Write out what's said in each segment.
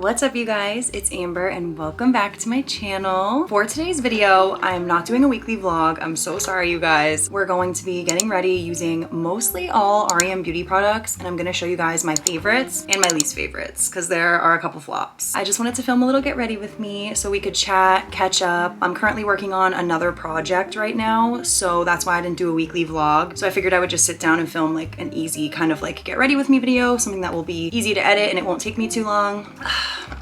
What's up, you guys? It's Amber and welcome back to my channel. For today's video, I'm not doing a weekly vlog. I'm so sorry, you guys. We're going to be getting ready using mostly all r.e.m beauty products, and I'm gonna show you guys my favorites and my least favorites because there are a couple flops. I just wanted to film a little get ready with me so we could chat, catch up. I'm currently working on another project right now, so that's why I didn't do a weekly vlog. So I figured I would just sit down and film like an easy kind of like get ready with me video, something that will be easy to edit and it won't take me too long.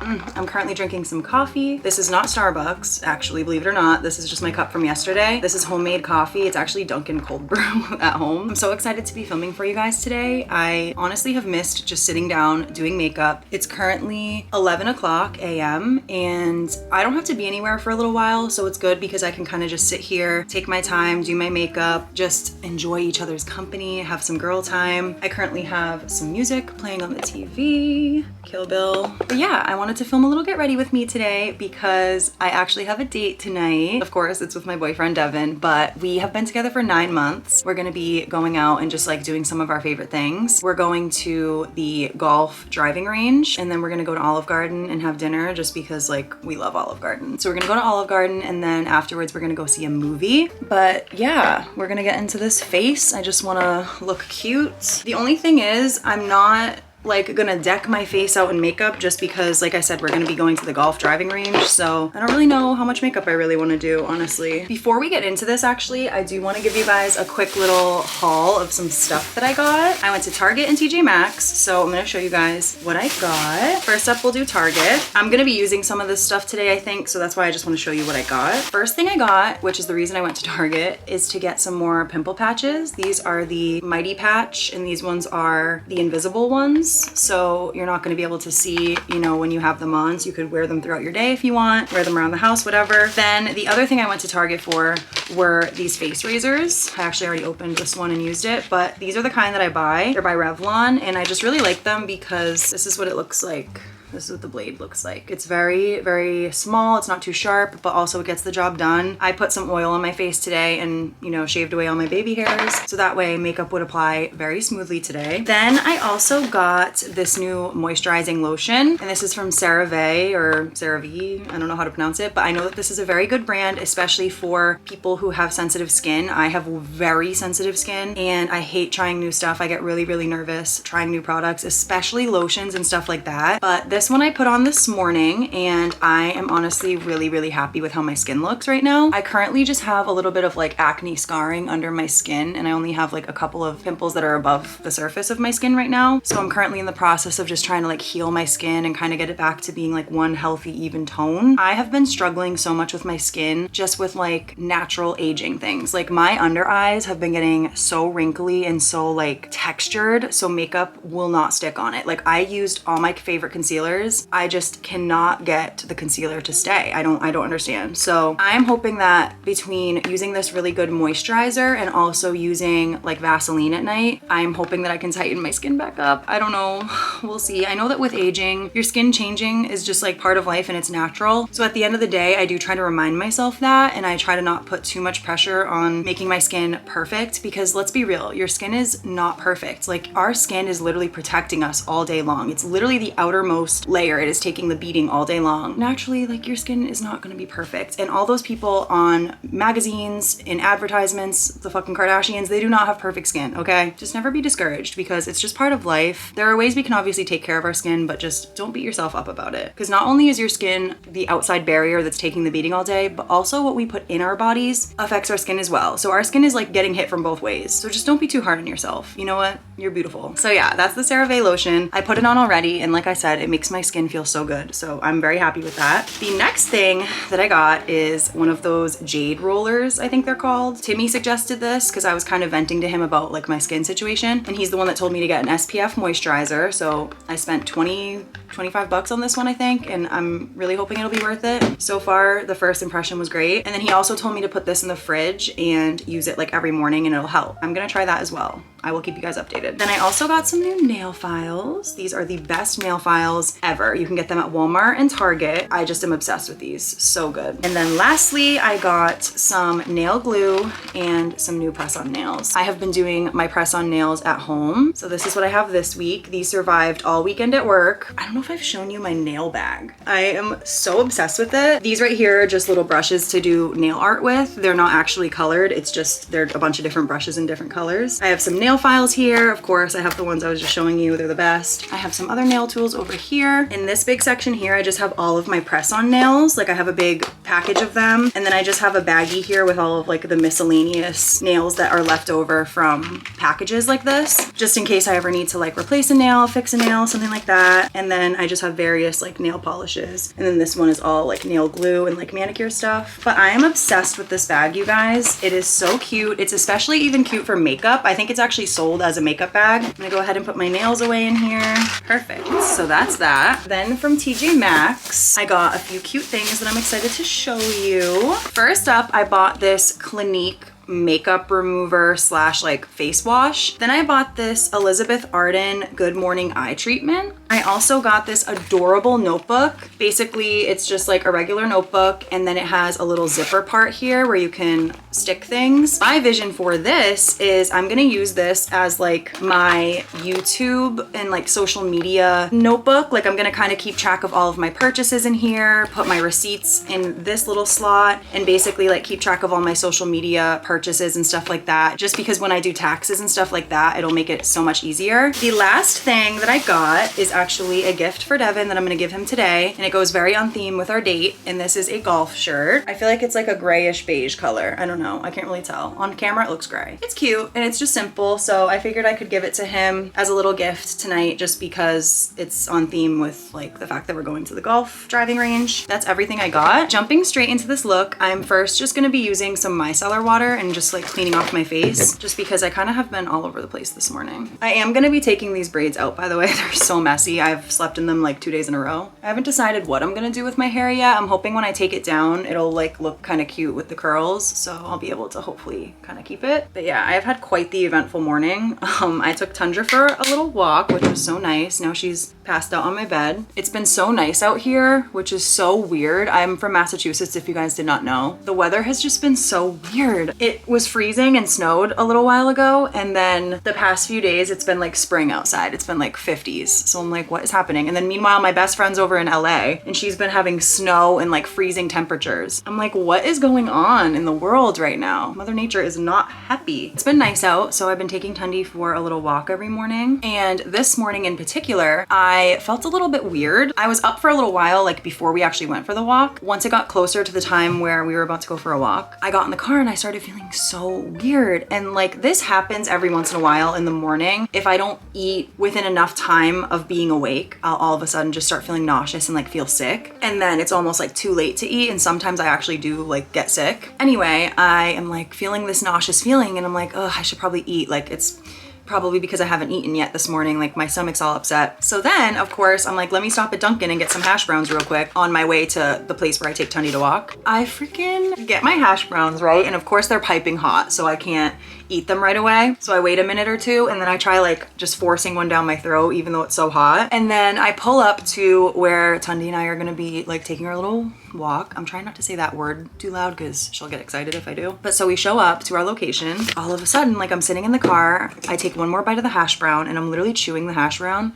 I'm currently drinking some coffee. This is not Starbucks, actually, believe it or not. This is just my cup from yesterday. This is homemade coffee. It's actually Dunkin' cold brew at home. I'm so excited to be filming for you guys today. I honestly have missed just sitting down doing makeup. It's currently 11 o'clock a.m. and I don't have to be anywhere for a little while, so it's good because I can kind of just sit here, take my time, do my makeup, just enjoy each other's company, have some girl time. I currently have some music playing on the TV, Kill Bill. But yeah, I wanted to film a little get ready with me today because I actually have a date tonight. Of course, it's with my boyfriend Devin, but we have been together for 9 months. We're gonna be going out and just like doing some of our favorite things. We're going to the golf driving range, and then we're gonna go to Olive Garden and have dinner just because like we love Olive Garden. So we're gonna go to Olive Garden, and then afterwards we're gonna go see a movie. But yeah, we're gonna get into this face. I just wanna look cute. The only thing is I'm not like gonna deck my face out in makeup just because, like I said, we're gonna be going to the golf driving range, so I don't really know how much makeup I really want to do, honestly. Before we get into this, actually, I do want to give you guys a quick little haul of some stuff that I got. I went to Target and TJmaxx, so I'm gonna show you guys what I got. First up, we'll do Target. I'm gonna be using some of this stuff today, I think, so that's why I just want to show you what I got. First thing I got, which is the reason I went to Target, is to get some more pimple patches. These are the Mighty Patch, and these ones are the invisible ones. So you're not going to be able to see, you know, when you have them on, so you could wear them throughout your day if you want, wear them around the house, whatever. Then the other thing I went to Target for were these face razors. I actually already opened this one and used it, but these are the kind that I buy. They're by Revlon, and I just really like them because this is what it looks like. This is what the blade looks like. It's very, very small. It's not too sharp, but also it gets the job done. I put some oil on my face today and, you know, shaved away all my baby hairs, so that way makeup would apply very smoothly today. Then I also got this new moisturizing lotion, and this is from CeraVe or CeraVe. I don't know how to pronounce it, but I know that this is a very good brand, especially for people who have sensitive skin. I have very sensitive skin, and I hate trying new stuff. I get really, really nervous trying new products, especially lotions and stuff like that. But this one I put on this morning, and I am honestly really, really happy with how my skin looks right now. I currently just have a little bit of like acne scarring under my skin, and I only have like a couple of pimples that are above the surface of my skin right now. So I'm currently in the process of just trying to like heal my skin and kind of get it back to being like one healthy, even tone. I have been struggling so much with my skin just with like natural aging things. Like my under eyes have been getting so wrinkly and so like textured, so makeup will not stick on it. Like I used all my favorite concealers. I just cannot get the concealer to stay. I don't understand. So I'm hoping that between using this really good moisturizer and also using like Vaseline at night, I'm hoping that I can tighten my skin back up. I don't know. We'll see. I know that with aging, your skin changing is just like part of life and it's natural. So at the end of the day, I do try to remind myself that, and I try to not put too much pressure on making my skin perfect, because let's be real, your skin is not perfect. Like our skin is literally protecting us all day long. It's literally the outermost layer. It is taking the beating all day long. Naturally, like your skin is not going to be perfect. And all those people on magazines, in advertisements, the fucking Kardashians, they do not have perfect skin, okay? Just never be discouraged because it's just part of life. There are ways we can obviously take care of our skin, but just don't beat yourself up about it. Because not only is your skin the outside barrier that's taking the beating all day, but also what we put in our bodies affects our skin as well. So our skin is like getting hit from both ways. So just don't be too hard on yourself. You know what? You're beautiful. So yeah, that's the CeraVe lotion. I put it on already, and like I said, it makes my skin feel so good. So I'm very happy with that. The next thing that I got is one of those jade rollers, I think they're called. Timmy suggested this because I was kind of venting to him about like my skin situation, and he's the one that told me to get an SPF moisturizer. So I spent 25 bucks on this one, I think, and I'm really hoping it'll be worth it. So far, the first impression was great. And then he also told me to put this in the fridge and use it like every morning and it'll help. I'm gonna try that as well. I will keep you guys updated. Then I also got some new nail files. These are the best nail files ever. You can get them at Walmart and Target. I just am obsessed with these, so good. And then lastly, I got some nail glue and some new press-on nails. I have been doing my press-on nails at home. So this is what I have this week. These survived all weekend at work. I don't know if I've shown you my nail bag. I am so obsessed with it. These right here are just little brushes to do nail art with. They're not actually colored. It's just, they're a bunch of different brushes in different colors. I have some nail files here. Of course, I have the ones I was just showing you. They're the best. I have some other nail tools over here. In this big section here, I just have all of my press-on nails. Like I have a big package of them. And then I just have a baggie here with all of like the miscellaneous nails that are left over from packages like this, just in case I ever need to like replace a nail, fix a nail, something like that. And then I just have various like nail polishes. And then this one is all like nail glue and like manicure stuff. But I am obsessed with this bag, you guys. It is so cute. It's especially even cute for makeup. I think it's actually sold as a makeup bag. I'm gonna go ahead and put my nails away in here. Perfect. So that's that. Then from tjmaxx, I got a few cute things that I'm excited to show you. First up, I bought this Clinique makeup remover slash like face wash. Then I bought this Elizabeth Arden Good Morning Eye Treatment. I also got this adorable notebook. Basically, it's just like a regular notebook, and then it has a little zipper part here where you can stick things. My vision for this is I'm gonna use this as like my YouTube and like social media notebook. Like I'm gonna kind of keep track of all of my purchases in here, put my receipts in this little slot, and basically like keep track of all my social media purchases and stuff like that. Just because when I do taxes and stuff like that, it'll make it so much easier. The last thing that I got is actually a gift for Devin that I'm gonna give him today, and it goes very on theme with our date, and this is a golf shirt. I feel like it's like a grayish beige color. I don't know, I can't really tell. On camera it looks gray. It's cute and it's just simple, so I figured I could give it to him as a little gift tonight just because it's on theme with like the fact that we're going to the golf driving range. That's everything I got. Jumping straight into this look, I'm first just gonna be using some micellar water and just like cleaning off my face just because I kind of have been all over the place this morning. I am gonna be taking these braids out, by the way. They're so messy. I've slept in them like 2 days in a row. I haven't decided what I'm gonna do with my hair yet. I'm hoping when I take it down, it'll like look kind of cute with the curls. So I'll be able to hopefully kind of keep it. But yeah, I have had quite the eventful morning. I took Tundra for a little walk, which was so nice. Now she's passed out on my bed. It's been so nice out here, which is so weird. I'm from Massachusetts, if you guys did not know. The weather has just been so weird. It was freezing and snowed a little while ago, and then the past few days it's been like spring outside. It's been like 50s. So I'm like, what is happening? And then meanwhile, my best friend's over in LA and she's been having snow and like freezing temperatures. I'm like, what is going on in the world right now? Mother Nature is not happy. It's been nice out, so I've been taking Tundi for a little walk every morning. And this morning in particular, I felt a little bit weird. I was up for a little while, like before we actually went for the walk. Once it got closer to the time where we were about to go for a walk, I got in the car and I started feeling so weird. And like this happens every once in a while in the morning. If I don't eat within enough time of being awake, I'll all of a sudden just start feeling nauseous and like feel sick. And then it's almost like too late to eat. And sometimes I actually do like get sick. Anyway, I am like feeling this nauseous feeling and I'm like, oh, I should probably eat. Like it's probably because I haven't eaten yet this morning, like my stomach's all upset. So then of course I'm like, let me stop at Dunkin' and get some hash browns real quick on my way to the place where I take Tundi to walk. I freaking get my hash browns, right? And of course they're piping hot, so I can't eat them right away. So I wait a minute or two and then I try like just forcing one down my throat even though it's so hot. And then I pull up to where Tundi and I are gonna be like taking our little walk. I'm trying not to say that word too loud because she'll get excited if I do. But so we show up to our location. All of a sudden, like I'm sitting in the car, I take one more bite of the hash brown and I'm literally chewing the hash brown.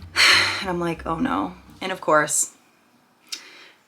And I'm like, oh no. And of course,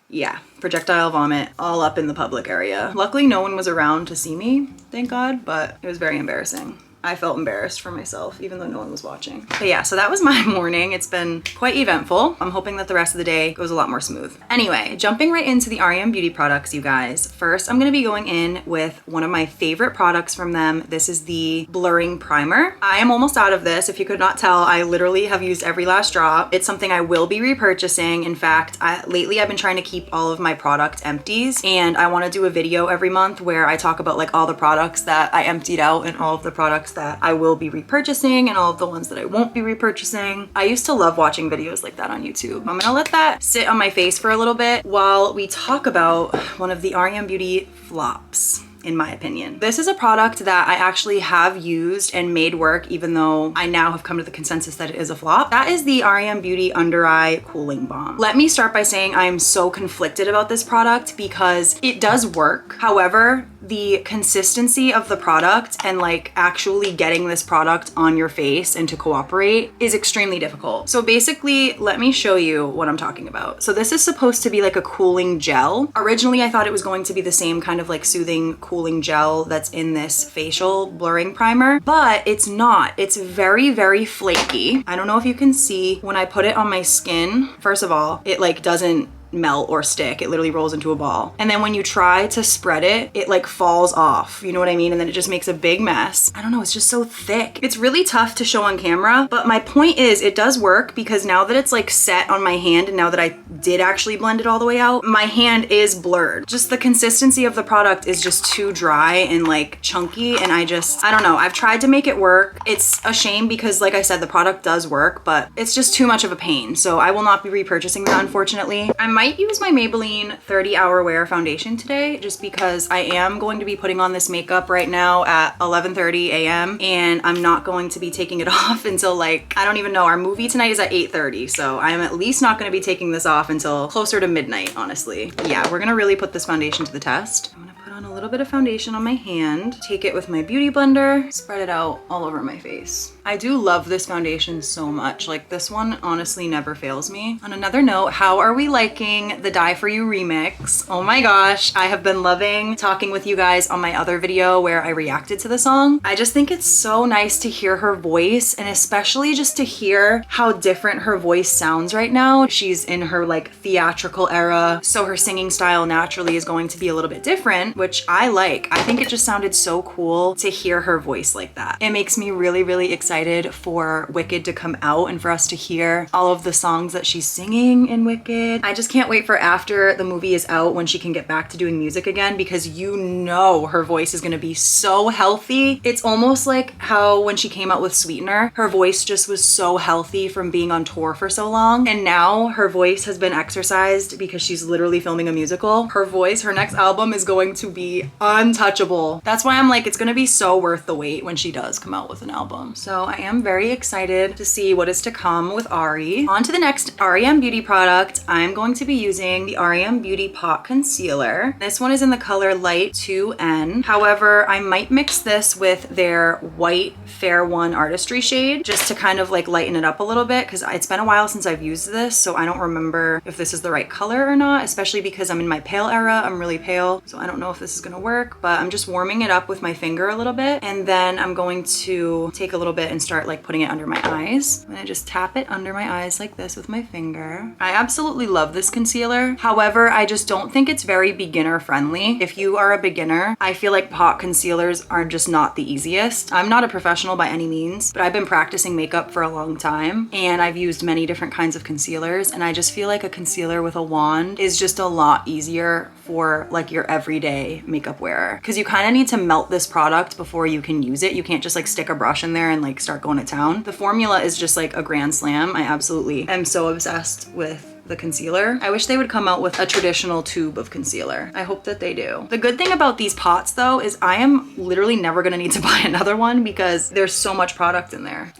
yeah, projectile vomit all up in the public area. Luckily, no one was around to see me, thank God, but it was very embarrassing. I felt embarrassed for myself, even though no one was watching. But yeah, so that was my morning. It's been quite eventful. I'm hoping that the rest of the day goes a lot more smooth. Anyway, jumping right into the r.e.m beauty products, you guys. First, I'm gonna be going in with one of my favorite products from them. This is the blurring primer. I am almost out of this. If you could not tell, I literally have used every last drop. It's something I will be repurchasing. In fact, lately I've been trying to keep all of my product empties, and I wanna do a video every month where I talk about like all the products that I emptied out and all of the products that I will be repurchasing and all of the ones that I won't be repurchasing. I used to love watching videos like that on YouTube. I'm gonna let that sit on my face for a little bit while we talk about one of the r.e.m beauty flops. in my opinion. This is a product that I actually have used and made work, even though I now have come to the consensus that it is a flop. That is the r.e.m. Beauty Under Eye Cooling Balm. Let me start by saying I am so conflicted about this product because it does work. However, the consistency of the product and like actually getting this product on your face and to cooperate is extremely difficult. So basically, let me show you what I'm talking about. So this is supposed to be like a cooling gel. Originally, I thought it was going to be the same kind of like soothing cooling gel that's in this facial blurring primer, but it's not. It's very, very flaky. I don't know if you can see when I put it on my skin. First of all, it like doesn't melt or stick. It literally rolls into a ball. And then when you try to spread it, it like falls off. You know what I mean? And then it just makes a big mess. I don't know, it's just so thick. It's really tough to show on camera, but my point is it does work because now that it's like set on my hand and now that I did actually blend it all the way out, my hand is blurred. Just the consistency of the product is just too dry and like chunky, and I don't know. I've tried to make it work. It's a shame because like I said, the product does work, but it's just too much of a pain. So I will not be repurchasing that, unfortunately. I might use my Maybelline 30 Hour Wear foundation today just because I am going to be putting on this makeup right now at 11:30 a.m. and I'm not going to be taking it off until like, I don't even know, our movie tonight is at 8:30, so I'm at least not going to be taking this off until closer to midnight, honestly. Yeah, we're gonna really put this foundation to the test. I'm gonna put on a little bit of foundation on my hand, take it with my beauty blender, spread it out all over my face. I do love this foundation so much. Like this one honestly never fails me. On another note, how are we liking the Die For You remix? Oh my gosh, I have been loving talking with you guys on my other video where I reacted to the song. I just think it's so nice to hear her voice, and especially just to hear how different her voice sounds right now. She's in her like theatrical era, so her singing style naturally is going to be a little bit different, which I like. I think it just sounded so cool to hear her voice like that. It makes me really, really excited for Wicked to come out and for us to hear all of the songs that she's singing in Wicked. I just can't wait for after the movie is out when she can get back to doing music again, because you know her voice is gonna be so healthy. It's almost like how when she came out with Sweetener, her voice just was so healthy from being on tour for so long, and now her voice has been exercised because she's literally filming a musical. Her voice, her next album is going to be untouchable. That's why I'm like, it's gonna be so worth the wait when she does come out with an album. So I am very excited to see what is to come with Ari. On to the next r.e.m. beauty product. I'm going to be using the r.e.m. Beauty Pot Concealer. This one is in the color Light 2N. However, I might mix this with their White Fair One Artistry shade just to kind of like lighten it up a little bit, because it's been a while since I've used this, so I don't remember if this is the right color or not, especially because I'm in my pale era. I'm really pale, so I don't know if this is gonna work, but I'm just warming it up with my finger a little bit, and then I'm going to take a little bit and start like putting it under my eyes. I'm gonna just tap it under my eyes like this with my finger. I absolutely love this concealer. However, I just don't think it's very beginner friendly. If you are a beginner, I feel like pot concealers are just not the easiest. I'm not a professional by any means, but I've been practicing makeup for a long time and I've used many different kinds of concealers, and I just feel like a concealer with a wand is just a lot easier for like your everyday makeup wearer, because you kind of need to melt this product before you can use it. You can't just like stick a brush in there and like start going to town. The formula is just like a grand slam. I absolutely am so obsessed with the concealer. I wish they would come out with a traditional tube of concealer. I hope that they do. The good thing about these pots though is I am literally never gonna need to buy another one because there's so much product in there.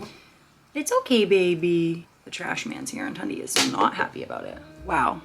It's okay, baby. The trash man's here and Tundi is not happy about it. Wow.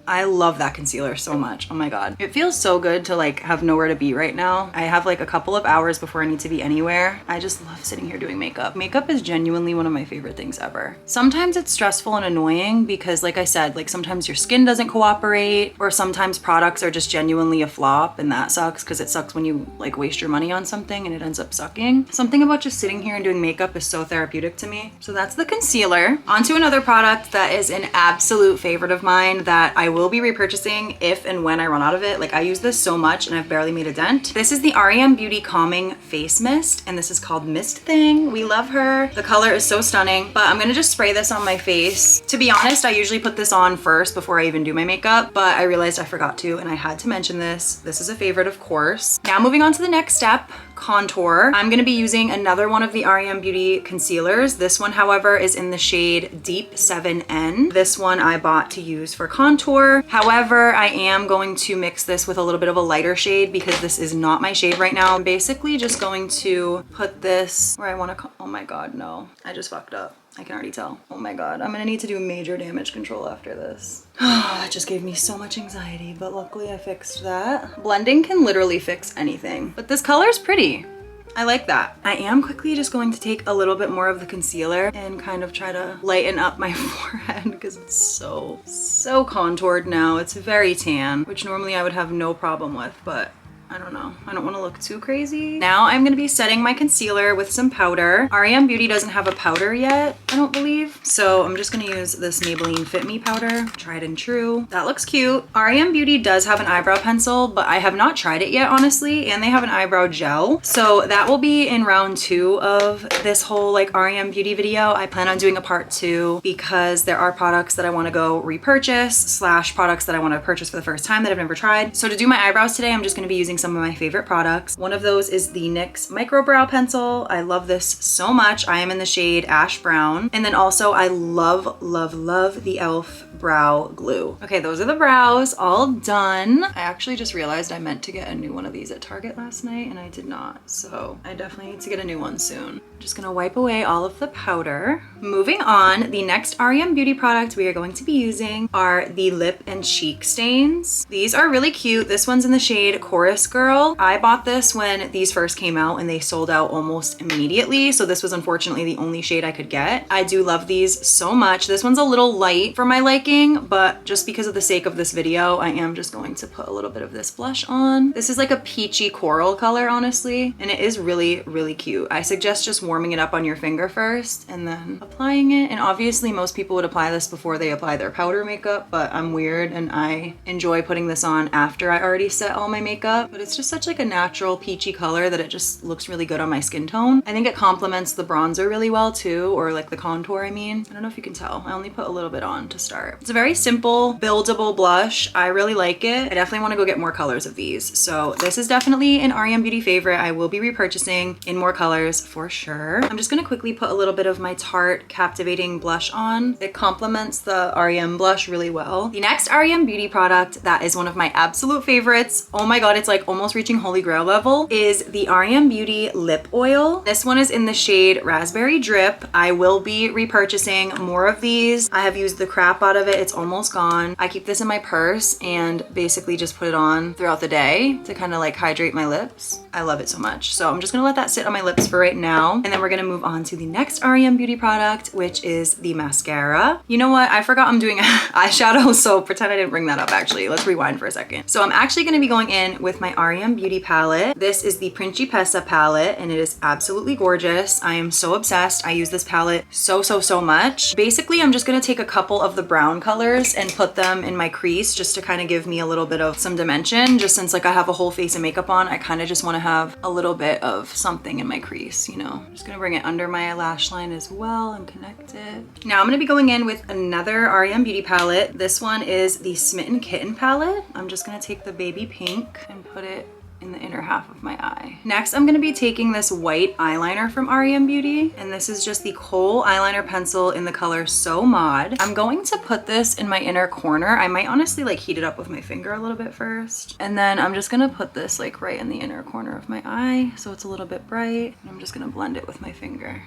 I love that concealer so much. Oh my God. It feels so good to like have nowhere to be right now. I have like a couple of hours before I need to be anywhere. I just love sitting here doing makeup. Makeup is genuinely one of my favorite things ever. Sometimes it's stressful and annoying because like I said, like sometimes your skin doesn't cooperate, or sometimes products are just genuinely a flop, and that sucks because it sucks when you like waste your money on something and it ends up sucking. Something about just sitting here and doing makeup is so therapeutic to me. So that's the concealer. On to another product that is an absolute favorite of mine that I will be repurchasing if and when I run out of it. Like I use this so much and I've barely made a dent. This is the r.e.m. Beauty Calming Face Mist, and this is called Mist Thing. We love her. The color is so stunning, but I'm gonna just spray this on my face. To be honest, I usually put this on first before I even do my makeup, but I realized I forgot to and I had to mention this. This is a favorite, of course. Now moving on to the next step. contour. I'm gonna be using another one of the r.e.m beauty concealers. This one, however, is in the shade Deep 7N. This one I bought to use for contour. However, I am going to mix this with a little bit of a lighter shade because this is not my shade right now. I'm basically just going to put this where I want to, oh my God, no, I just fucked up. I can already tell. Oh my God, I'm gonna need to do major damage control after this. That just gave me so much anxiety, but luckily I fixed that. Blending can literally fix anything, but this color is pretty. I like that. I am quickly just going to take a little bit more of the concealer and kind of try to lighten up my forehead because it's so contoured now. It's very tan, which normally I would have no problem with, but I don't know. I don't want to look too crazy. Now I'm going to be setting my concealer with some powder. r.e.m beauty doesn't have a powder yet, I don't believe. So I'm just going to use this Maybelline Fit Me powder. Tried and true. That looks cute. r.e.m beauty does have an eyebrow pencil, but I have not tried it yet, honestly. And they have an eyebrow gel. So that will be in round 2 of this whole like r.e.m beauty video. I plan on doing a part 2 because there are products that I want to go repurchase / products that I want to purchase for the first time that I've never tried. So to do my eyebrows today, I'm just going to be using some of my favorite products. One of those is the NYX Micro Brow Pencil. I love this so much. I am in the shade Ash Brown. And then also I love the e.l.f. brow glue. Okay, those are the brows all done. I actually just realized I meant to get a new one of these at Target last night and I did not. So I definitely need to get a new one soon. I'm just gonna wipe away all of the powder. Moving on, the next r.e.m beauty product we are going to be using are the lip and cheek stains. These are really cute. This one's in the shade Chorus Girl. I bought this when these first came out and they sold out almost immediately. So this was unfortunately the only shade I could get. I do love these so much. This one's a little light for my liking, but just because of the sake of this video, I am just going to put a little bit of this blush on. This is like a peachy coral color, honestly, and it is really cute. I suggest just warming it up on your finger first and then applying it. And obviously most people would apply this before they apply their powder makeup, but I'm weird and I enjoy putting this on after I already set all my makeup. But it's just such like a natural peachy color that it just looks really good on my skin tone. I think it complements the bronzer really well too, or like the contour, I mean. I don't know if you can tell. I only put a little bit on to start. It's a very simple, buildable blush. I really like it. I definitely want to go get more colors of these. So this is definitely an r.e.m beauty favorite. I will be repurchasing in more colors for sure. I'm just going to quickly put a little bit of my Tarte Captivating blush on. It complements the r.e.m blush really well. The next r.e.m beauty product that is one of my absolute favorites, oh my God, it's like almost reaching holy grail level, is the r.e.m beauty lip oil. This one is in the shade Raspberry Drip. I will be repurchasing more of these. I have used the crap out of it. It's almost gone. I keep this in my purse and basically just put it on throughout the day to kind of like hydrate my lips. I love it so much. So I'm just gonna let that sit on my lips for right now. And then we're gonna move on to the next r.e.m beauty product, which is the mascara. You know what? I forgot I'm doing eyeshadow, so pretend I didn't bring that up actually. Let's rewind for a second. So I'm actually gonna be going in with my r.e.m beauty palette. This is the Principessa palette and it is absolutely gorgeous. I am so obsessed. I use this palette so much. Basically, I'm just gonna take a couple of the brown colors and put them in my crease just to kind of give me a little bit of some dimension. Just since like I have a whole face of makeup on, I kind of just want to have a little bit of something in my crease, you know. I'm just gonna bring it under my lash line as well and connect it. Now I'm gonna be going in with another r.e.m beauty palette. This one is the Smitten Kitten palette. I'm just gonna take the baby pink and put it in the inner half of my eye. Next, I'm gonna be taking this white eyeliner from r.e.m beauty, and this is just the Kohl eyeliner pencil in the color So Mod. I'm going to put this in my inner corner. I might honestly like heat it up with my finger a little bit first, and then I'm just gonna put this like right in the inner corner of my eye so it's a little bit bright, and I'm just gonna blend it with my finger.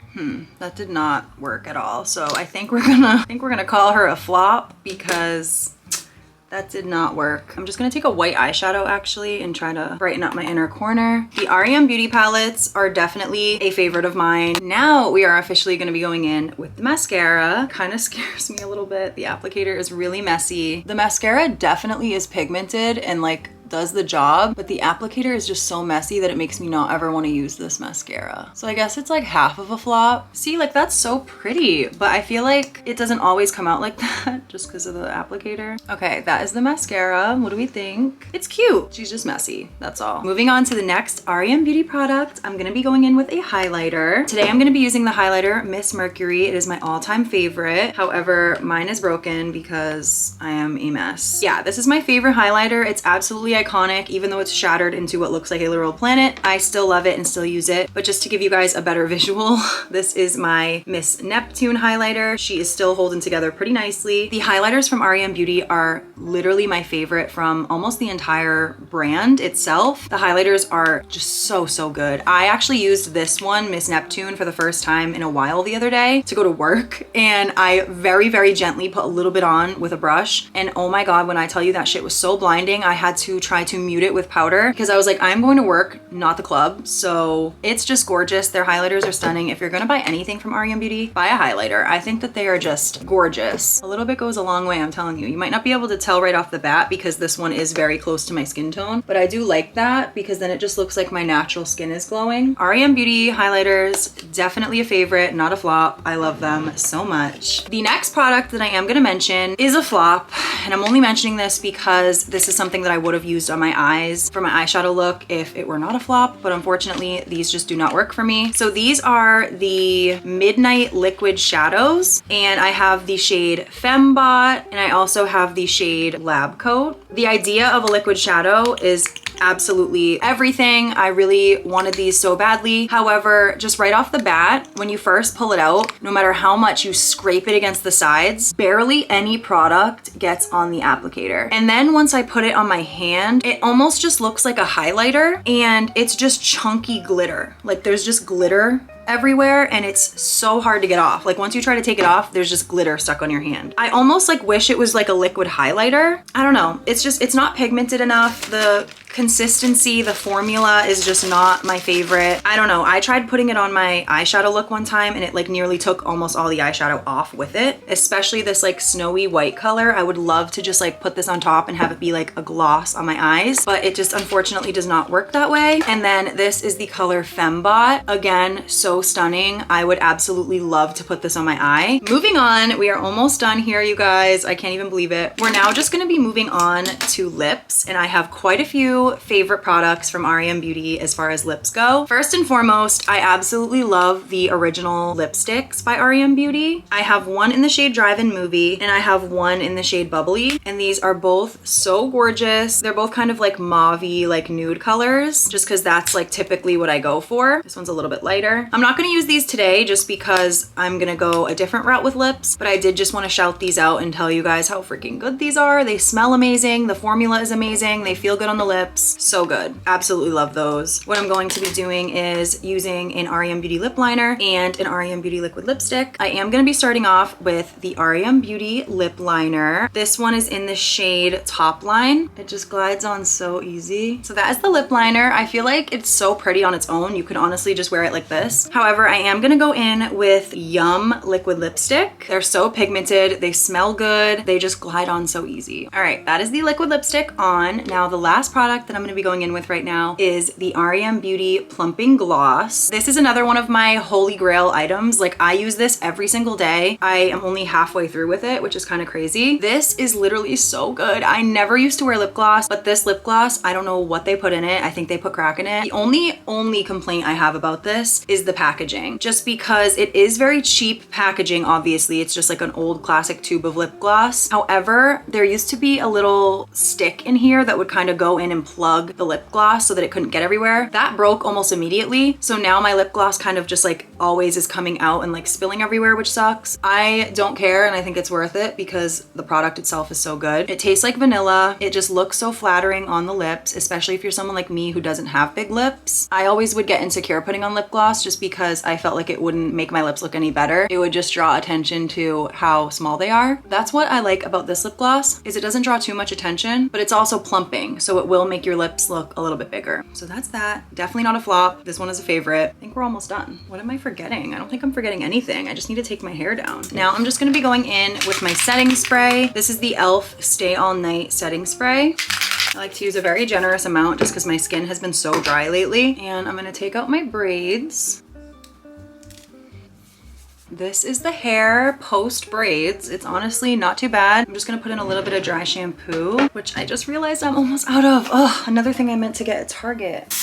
That did not work at all. So I think we're gonna call her a flop because that did not work. I'm just gonna take a white eyeshadow actually and try to brighten up my inner corner. The r.e.m beauty palettes are definitely a favorite of mine. Now we are officially gonna be going in with the mascara. Kind of scares me a little bit. The applicator is really messy. The mascara definitely is pigmented and like does the job, but the applicator is just so messy that it makes me not ever want to use this mascara. So I guess it's like half of a flop. See, like that's so pretty, but I feel like it doesn't always come out like that just because of the applicator. Okay, that is the mascara. What do we think? It's cute. She's just messy. That's all. Moving on to the next r.e.m beauty product, I'm gonna be going in with a highlighter. Today I'm gonna be using the highlighter Miss Mercury. It is my all-time favorite. However, mine is broken because I am a mess. Yeah, this is my favorite highlighter. It's absolutely iconic, even though it's shattered into what looks like a literal planet. I still love it and still use it. But just to give you guys a better visual, this is my Miss Neptune highlighter. She is still holding together pretty nicely. The highlighters from r.e.m. Beauty are literally my favorite from almost the entire brand itself. The highlighters are just so good. I actually used this one, Miss Neptune, for the first time in a while the other day to go to work, and I very gently put a little bit on with a brush, and oh my god, when I tell you that shit was so blinding, I had to try to mute it with powder because I was like, I'm going to work, not the club. So it's just gorgeous. Their highlighters are stunning. If you're gonna buy anything from r.e.m. Beauty, buy a highlighter. I think that they are just gorgeous. A little bit goes a long way, I'm telling you. You might not be able to tell right off the bat because this one is very close to my skin tone, but I do like that because then it just looks like my natural skin is glowing. r.e.m. Beauty highlighters, definitely a favorite, not a flop. I love them so much. The next product that I am gonna mention is a flop, and I'm only mentioning this because this is something that I would have used on my eyes for my eyeshadow look if it were not a flop, but unfortunately these just do not work for me. So these are the Midnight Liquid Shadows, and I have the shade Fembot, and I also have the shade Lab Coat. The idea of a liquid shadow is absolutely everything. I really wanted these so badly. However, just right off the bat, when you first pull it out, no matter how much you scrape it against the sides, barely any product gets on the applicator. And then once I put it on my hand, it almost just looks like a highlighter, and it's just chunky glitter. Like there's just glitter everywhere, and it's so hard to get off. Like once you try to take it off, there's just glitter stuck on your hand. I almost like wish it was like a liquid highlighter. I don't know. It's not pigmented enough. The consistency, the formula is just not my favorite. I don't know. I tried putting it on my eyeshadow look one time, and it like nearly took almost all the eyeshadow off with it, especially this like snowy white color. I would love to just like put this on top and have it be like a gloss on my eyes, but it just unfortunately does not work that way. And then this is the color Fembot. Again, so stunning. I would absolutely love to put this on my eye. Moving on, we are almost done here, you guys. I can't even believe it. We're now just gonna be moving on to lips, and I have quite a few favorite products from r.e.m. Beauty as far as lips go. First and foremost, I absolutely love the original lipsticks by r.e.m. Beauty. I have one in the shade Drive-In Movie, and I have one in the shade Bubbly, and these are both so gorgeous. They're both kind of like mauve-y, like nude colors, just because that's like typically what I go for. This one's a little bit lighter. I'm not gonna use these today just because I'm gonna go a different route with lips, but I did just want to shout these out and tell you guys how freaking good these are. They smell amazing. The formula is amazing. They feel good on the lips. So good. Absolutely love those. What I'm going to be doing is using an r.e.m. Beauty lip liner and an r.e.m. Beauty liquid lipstick. I am gonna be starting off with the r.e.m. Beauty lip liner. This one is in the shade Top Line. It just glides on so easy. So that is the lip liner. I feel like it's so pretty on its own. You could honestly just wear it like this. However, I am gonna go in with Yum liquid lipstick. They're so pigmented, they smell good, they just glide on so easy. All right, that is the liquid lipstick on. Now the last product that I'm gonna be going in with right now is the r.e.m. Beauty Plumping Gloss. This is another one of my holy grail items. Like I use this every single day. I am only halfway through with it, which is kind of crazy. This is literally so good. I never used to wear lip gloss, but this lip gloss, I don't know what they put in it. I think they put crack in it. The only complaint I have about this is the packaging, just because it is very cheap packaging. Obviously, it's just like an old classic tube of lip gloss. However, there used to be a little stick in here that would kind of go in and plug the lip gloss so that it couldn't get everywhere. That broke almost immediately. So now my lip gloss kind of just like always is coming out and like spilling everywhere, which sucks. I don't care, and I think it's worth it because the product itself is so good. It tastes like vanilla. It just looks so flattering on the lips, especially if you're someone like me who doesn't have big lips. I always would get insecure putting on lip gloss just because I felt like it wouldn't make my lips look any better. It would just draw attention to how small they are. That's what I like about this lip gloss, is it doesn't draw too much attention, but it's also plumping, so it will make your lips look a little bit bigger. So that's that. Definitely not a flop. This one is a favorite. I think we're almost done. What am I forgetting? I don't think I'm forgetting anything. I just need to take my hair down. Now I'm just gonna be going in with my setting spray. This is the e.l.f. Stay All Night setting spray. I like to use a very generous amount just because my skin has been so dry lately. And I'm gonna take out my braids. This is the hair post braids. It's honestly not too bad. I'm just gonna put in a little bit of dry shampoo, which I just realized I'm almost out of. Oh, another thing I meant to get at Target.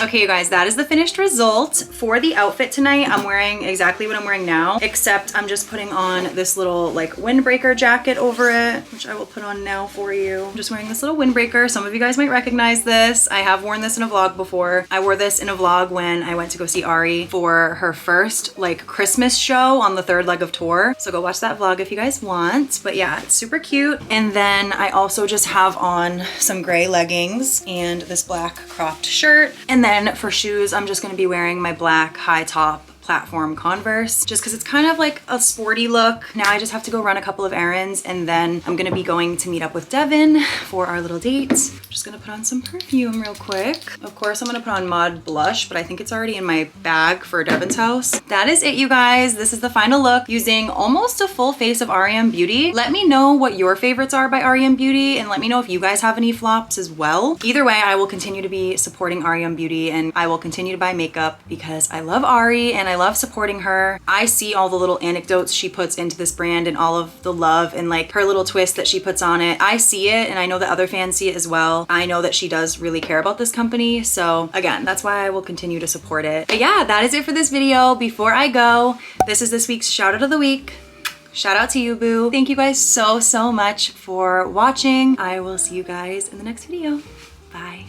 Okay, you guys, that is the finished result. For the outfit tonight, I'm wearing exactly what I'm wearing now, except I'm just putting on this little like windbreaker jacket over it, which I will put on now for you. I'm just wearing this little windbreaker. Some of you guys might recognize this. I have worn this in a vlog before. I wore this in a vlog when I went to go see Ari for her first like Christmas show on the third leg of tour. So go watch that vlog if you guys want. But yeah, it's super cute. And then I also just have on some gray leggings and this black cropped shirt. And then for shoes, I'm just gonna be wearing my black high top platform Converse, just because it's kind of like a sporty look. Now I just have to go run a couple of errands, and then I'm gonna be going to meet up with Devin for our little date. I'm just gonna put on some perfume real quick. Of course, I'm gonna put on Mod blush, but I think it's already in my bag for Devin's house. That is it, you guys. This is the final look using almost a full face of r.e.m. Beauty. Let me know what your favorites are by r.e.m. Beauty, and let me know if you guys have any flops as well. Either way, I will continue to be supporting r.e.m. Beauty, and I will continue to buy makeup because I love Ari and I love supporting her. I see all the little anecdotes she puts into this brand and all of the love and like her little twist that she puts on it. I see it, and I know that other fans see it as well. I know that she does really care about this company. So again, that's why I will continue to support it. But yeah, that is it for this video. Before I go, this is this week's shout out of the week. Shout out to you, boo. Thank you guys so much for watching. I will see you guys in the next video. Bye.